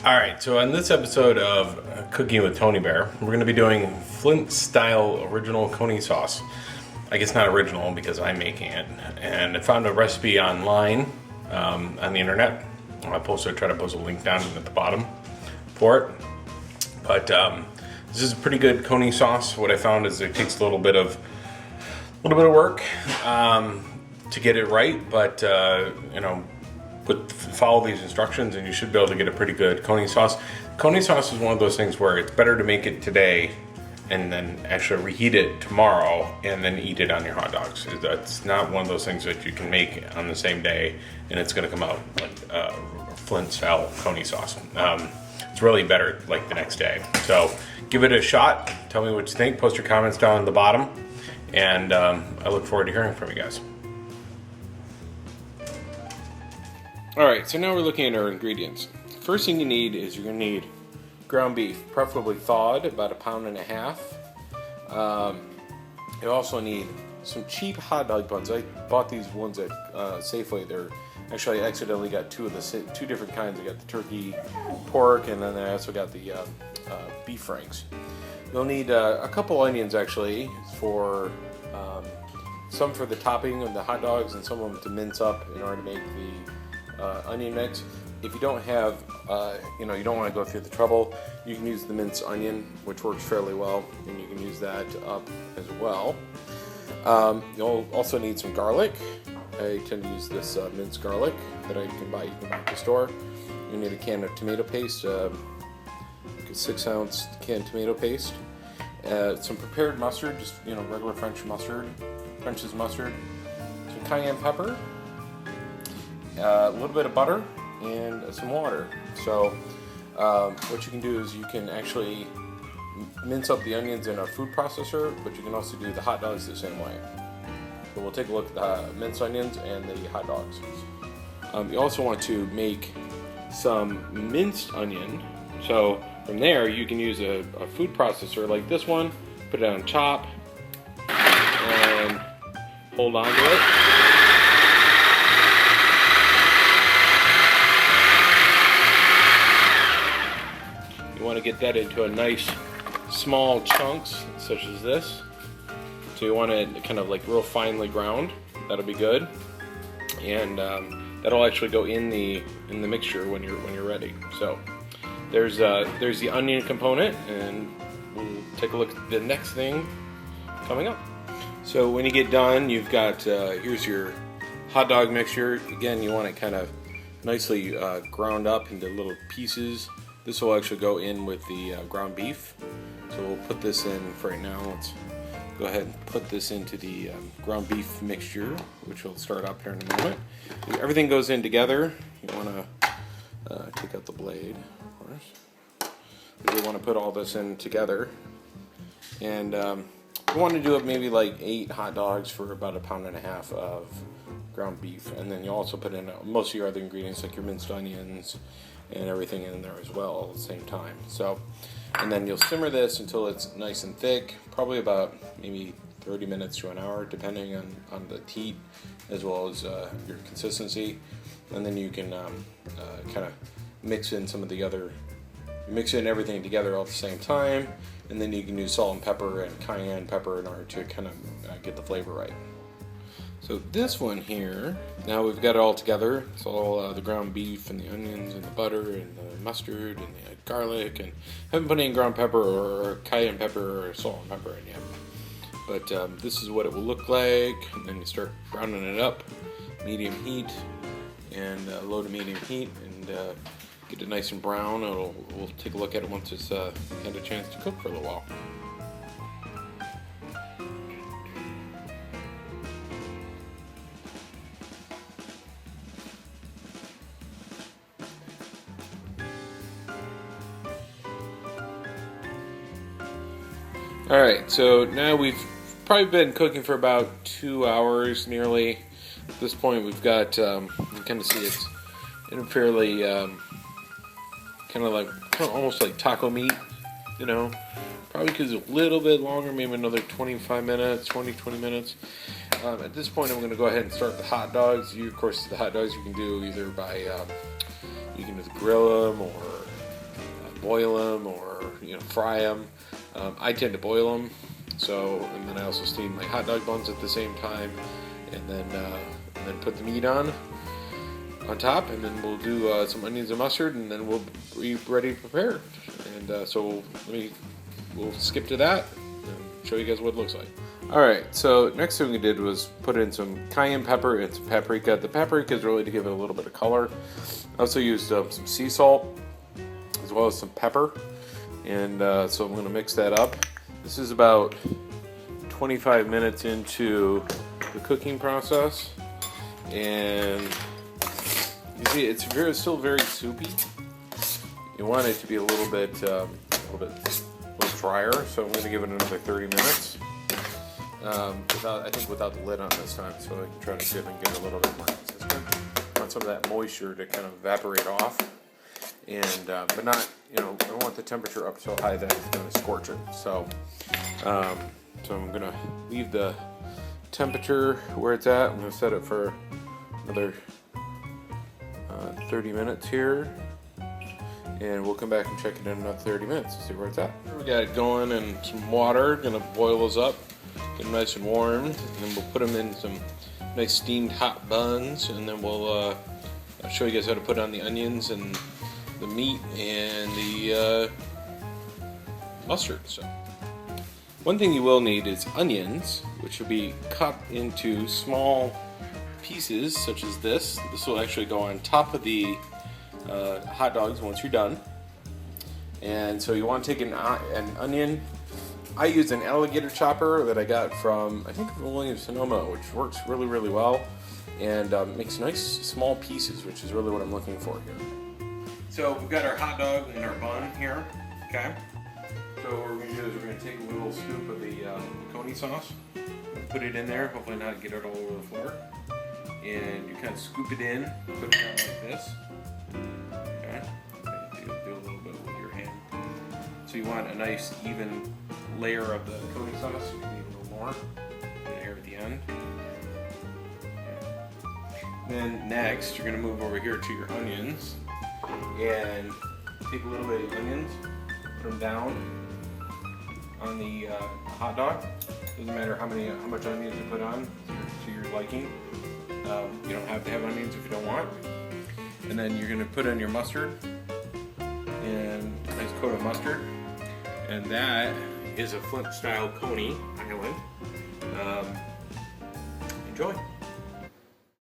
Alright, so on this episode of Cooking with Tony Bear, we're going to be doing Flint-style original coney sauce. I guess not original because I'm making it. And I found a recipe online on the internet. I'll try to post a link down at the bottom for it. But this is a pretty good coney sauce. What I found is it takes a little bit of work to get it right, but follow these instructions and you should be able to get a pretty good coney sauce. Coney sauce is one of those things where it's better to make it today and then actually reheat it tomorrow and then eat it on your hot dogs. It's not one of those things that you can make on the same day and it's going to come out like Flint style coney sauce. It's really better like the next day. So give it a shot. Tell me what you think. Post your comments down at the bottom. And I look forward to hearing from you guys. Alright, so now we're looking at our ingredients. First thing you need is you're going to need ground beef, preferably thawed, about 1.5 pounds. You also need some cheap hot dog buns. I bought these ones at Safeway. I accidentally got two different kinds. I got the turkey, pork, and then I also got the beef franks. You'll need a couple onions actually for some for the topping of the hot dogs and some of them to mince up in order to make the onion mix. If you don't have, you don't want to go through the trouble, you can use the minced onion, which works fairly well, and you can use that up as well. You'll also need some garlic. I tend to use this minced garlic that you can buy at the store. You need a can of tomato paste, like a 6-ounce can of tomato paste. Some prepared mustard, just regular French's mustard, some cayenne pepper, a little bit of butter, and some water. So what you can do is you can actually mince up the onions in a food processor, but you can also do the hot dogs the same way. So we'll take a look at the minced onions and the hot dogs. You also want to make some minced onion. So from there you can use a food processor like this one, put it on top, and hold on to it. You want to get that into a nice small chunks such as this. So you want it kind of like real finely ground. That'll be good, and that'll actually go in the mixture when you're ready. So there's the onion component, and we'll take a look at the next thing coming up. So when you get done, you've got here's your hot dog mixture. Again, you want it kind of nicely ground up into little pieces. This will actually go in with the ground beef. So we'll put this in for right now. Let's go ahead and put this into the ground beef mixture, which will start up here in a moment. Everything goes in together. You want to take out the blade, of course. You want to put all this in together. And you want to do it maybe like 8 hot dogs for about 1.5 pounds of ground beef. And then you also put in most of your other ingredients like your minced onions and everything in there as well at the same time. So, and then you'll simmer this until it's nice and thick, probably about maybe 30 minutes to an hour, depending on the heat as well as your consistency. And then you can kind of mix in everything together all at the same time. And then you can use salt and pepper and cayenne pepper in order to kind of get the flavor right. So this one here, now we've got it all together. It's all the ground beef and the onions and the butter and the mustard and the garlic, and haven't put any ground pepper or cayenne pepper or salt and pepper in yet. But this is what it will look like. And then you start browning it up, medium heat and low to medium heat, and get it nice and brown. We'll take a look at it once it's had a chance to cook for a little while. Alright, so now we've probably been cooking for about 2 hours nearly. At this point we've got, you can kind of see it's in a fairly, kind of almost like taco meat, Probably because a little bit longer, maybe another 20 minutes. At this point I'm going to go ahead and start the hot dogs. Of course, the hot dogs you can do either by, you can just grill them or boil them or fry them. I tend to boil them. And then I also steam my hot dog buns at the same time, and then put the meat on top, and then we'll do some onions and mustard, and then we'll be ready to prepare. And so we'll skip to that and show you guys what it looks like. Alright, so next thing we did was put in some cayenne pepper and some paprika. The paprika is really to give it a little bit of color. I also used some sea salt as well as some pepper, and so I'm going to mix that up. This is about 25 minutes into the cooking process, and you see it's still very soupy. You want it to be a little bit drier, so I'm going to give it another 30 minutes. Without the lid on this time, so I can try to see if I can get a little bit more consistent. I want some of that moisture to kind of evaporate off, and but not, I don't want the temperature up so high that it's going to scorch it. So I'm going to leave the temperature where it's at. I'm going to set it for another 30 minutes here, and we'll come back and check it in another 30 minutes to see where it's at. We got it going, and some water. Going to boil those up, get them nice and warm, and then we'll put them in some nice steamed hot buns, and then we'll show you guys how to put on the onions and the meat and the mustard. So one thing you will need is onions, which will be cut into small pieces such as this. This will actually go on top of the hot dogs once you're done. And so you want to take an onion. I use an alligator chopper that I got from, I think, Williams-Sonoma, which works really, really well, and makes nice small pieces, which is really what I'm looking for here. So we've got our hot dog and our bun here, okay? So what we're going to do is we're going to take a little scoop of the coney sauce, put it in there, hopefully not get it all over the floor, and you kind of scoop it in, put it down like this, okay? Do a little bit with your hand. So you want a nice even layer of the coney sauce. You need a little more here at the end. Okay. Then next, you're going to move over here to your onions and take a little bit of onions, put them down on the hot dog. Doesn't matter how much onions you put on to your liking. You don't have to have onions if you don't want. And then you're going to put in your mustard, and a nice coat of mustard. And that is a Flint style coney island. Enjoy.